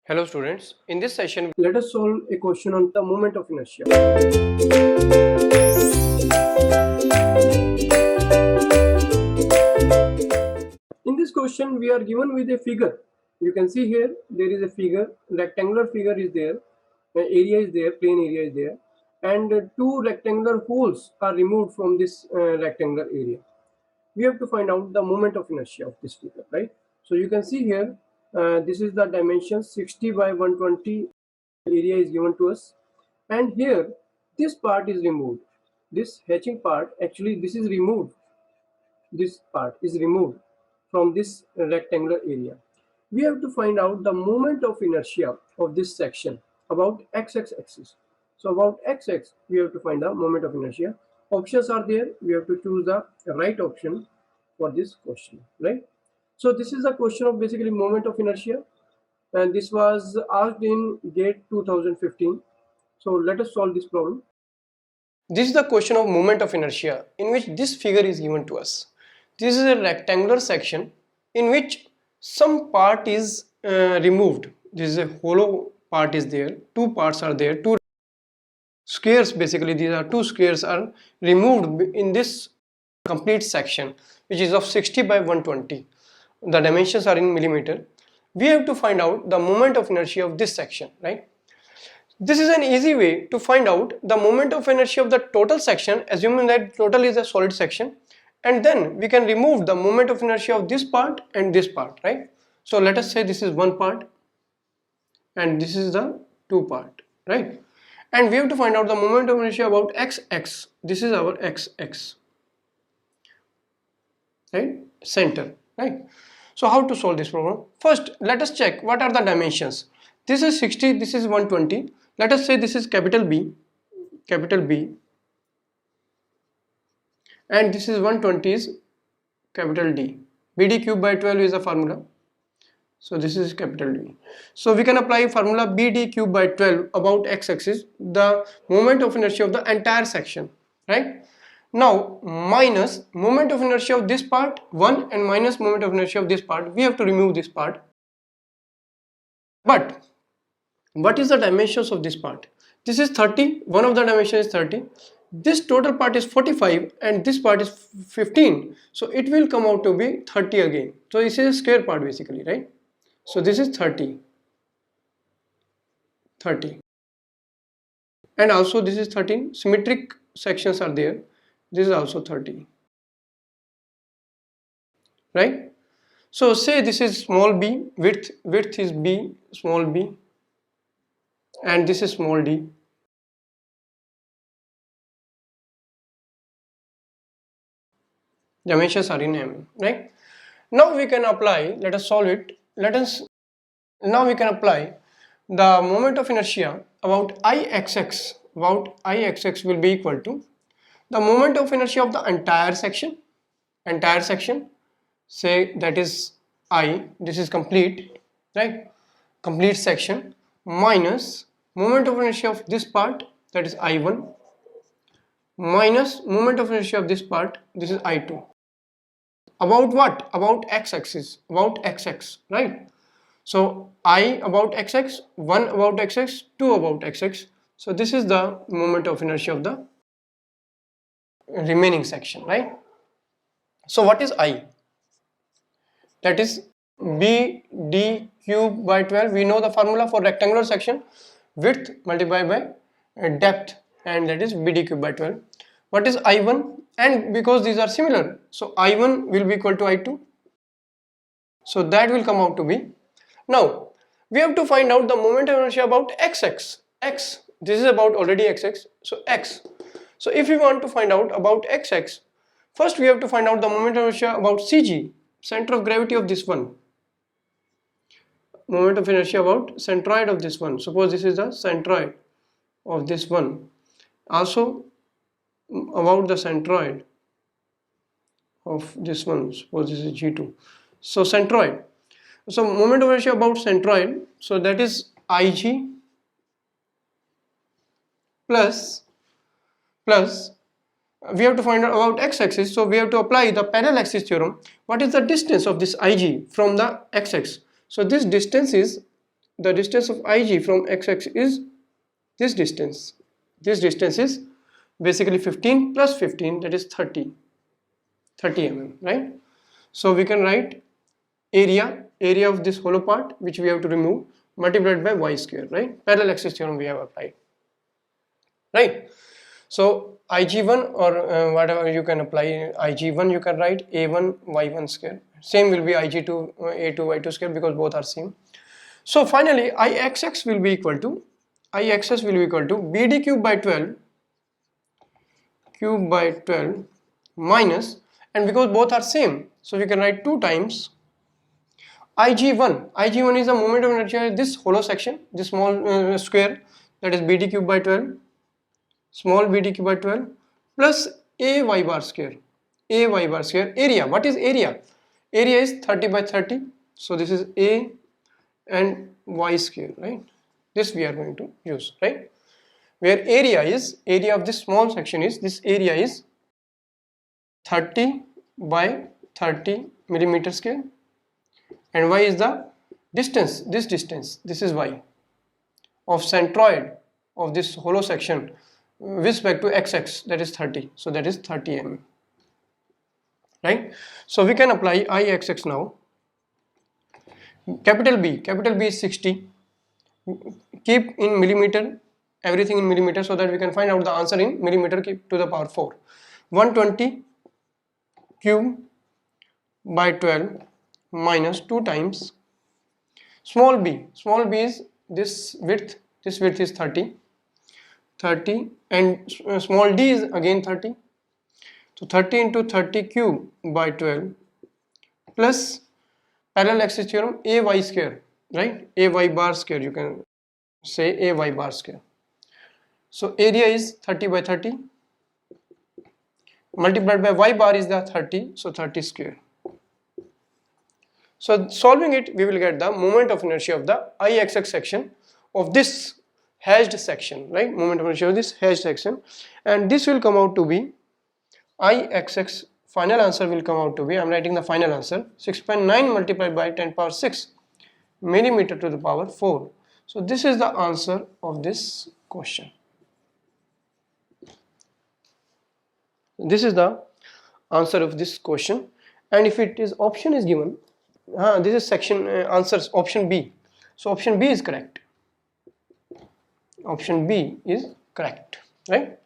Hello students, in this session let us solve a question on the moment of inertia. In this question we are given with a figure. You can see here there is a figure, rectangular figure is there, area is there, plane area is there, and two rectangular holes are removed from this rectangular area. We have to find out the moment of inertia of this figure, right? So you can see here, this is the dimension 60 by 120 area is given to us, and here this part is removed. This hatching part, actually this is removed. This part is removed from this rectangular area. We have to find out the moment of inertia of this section about x-axis. So about x-axis we have to find the moment of inertia. Options are there. We have to choose the right option for this question, right? So this is a question of basically moment of inertia, and this was asked in GATE 2015. So let us solve this problem. This is the question of moment of inertia in which this figure is given to us. This is a rectangular section in which some part is removed. This is a hollow part is there. Two parts are there. Two squares, basically these are two squares, are removed in this complete section, which is of 60 by 120. The dimensions are in millimeter. We have to find out the moment of inertia of this section, right? This is an easy way to find out the moment of inertia of the total section, assuming that total is a solid section, and then we can remove the moment of inertia of this part and this part, right? So let us say this is one part and this is the two part, right? And we have to find out the moment of inertia about x-axis. This is our x-axis, right? Center, right? So how to solve this problem? First, let us check what are the dimensions. This is 60, this is 120. Let us say this is capital B, and this is 120 is capital D. BD cube by 12 is the formula. So this is capital D. So we can apply formula BD cube by 12 about x-axis, the moment of inertia of the entire section, right? Now minus moment of inertia of this part 1 and minus moment of inertia of this part. We have to remove this part. But what is the dimensions of this part? This is 30, one of the dimensions is 30. This total part is 45 and this part is 15. So it will come out to be 30 again. So this is a square part basically, right? So this is 30. And also this is 13. Symmetric sections are there. This is also 30. Right? So say this is small b, width is b, small b, and this is small d. Dimensions are in mm, right? Now we can apply, let us solve it. Now we can apply the moment of inertia about Ixx. About Ixx will be equal to the moment of inertia of the entire section. Say that is I, this is complete, right? Complete section, minus moment of inertia of this part, that is I1, minus moment of inertia of this part, this is I2. About what? About x-axis, about x-axis, right? So I about x-axis, 1 about x-axis, 2 about x-axis. So this is the moment of inertia of the remaining section, right? So what is I? That is BD cube by 12. We know the formula for rectangular section, width multiplied by depth, and that is BD cube by 12. What is I1? And because these are similar, so I1 will be equal to I2. So that will come out to be. Now we have to find out the moment of inertia about x-axis. X, this is about already x-axis, so x. So if we want to find out about x-axis, first we have to find out the moment of inertia about CG, center of gravity of this one. Moment of inertia about centroid of this one. Suppose this is the centroid of this one. Also about the centroid of this one. Suppose this is G2. So centroid. So moment of inertia about centroid. So that is IG plus we have to find out about x-axis. So we have to apply the parallel axis theorem. What is the distance of this IG from the x-axis? So this distance is the distance of IG from XX is this distance. This distance is basically 15 plus 15, that is 30 mm, right? So we can write area of this hollow part which we have to remove multiplied by y square, right? Parallel axis theorem we have applied, right? So Ig1 or whatever you can apply, Ig1 you can write a1 y1 square, same will be Ig2 a2 y2 square because both are same. So finally Ixx will be equal to BD cube by 12 minus, and because both are same, so we can write 2 times Ig1 is the moment of inertia, this hollow section, this small square, that is BD cube by 12, small BD cube by 12 plus a y bar square, area. What is area? Area is 30 by 30, so this is a and y square, right? This we are going to use, right? Where area of this small section is, this area is 30 by 30 millimeter square, and y is the distance, this is y of centroid of this hollow section with respect to xx, that is 30, so that is 30 mm, right? So we can apply Ixx now. Capital B is 60, keep in millimeter, everything in millimeter, so that we can find out the answer in millimeter to the power 4. 120 cube by 12 minus 2 times small b is this width is 30 and small d is again 30, so 30 into 30 cube by 12 plus parallel axis theorem ay square, right? Ay bar square, you can say ay bar square. So area is 30 by 30 multiplied by y bar is the 30, so 30 square. So solving it, we will get the moment of inertia of the Ixx section of this hashed section, right? Moment of inertia of this hashed section, and this will come out to be Ixx. Final answer will come out to be, I am writing the final answer, 6.9 multiplied by 10 power 6 millimeter to the power 4. So this is the answer of this question. This is the answer of this question, and if it is option is given, this is section answers option B, so option B is correct. Option B is correct, right?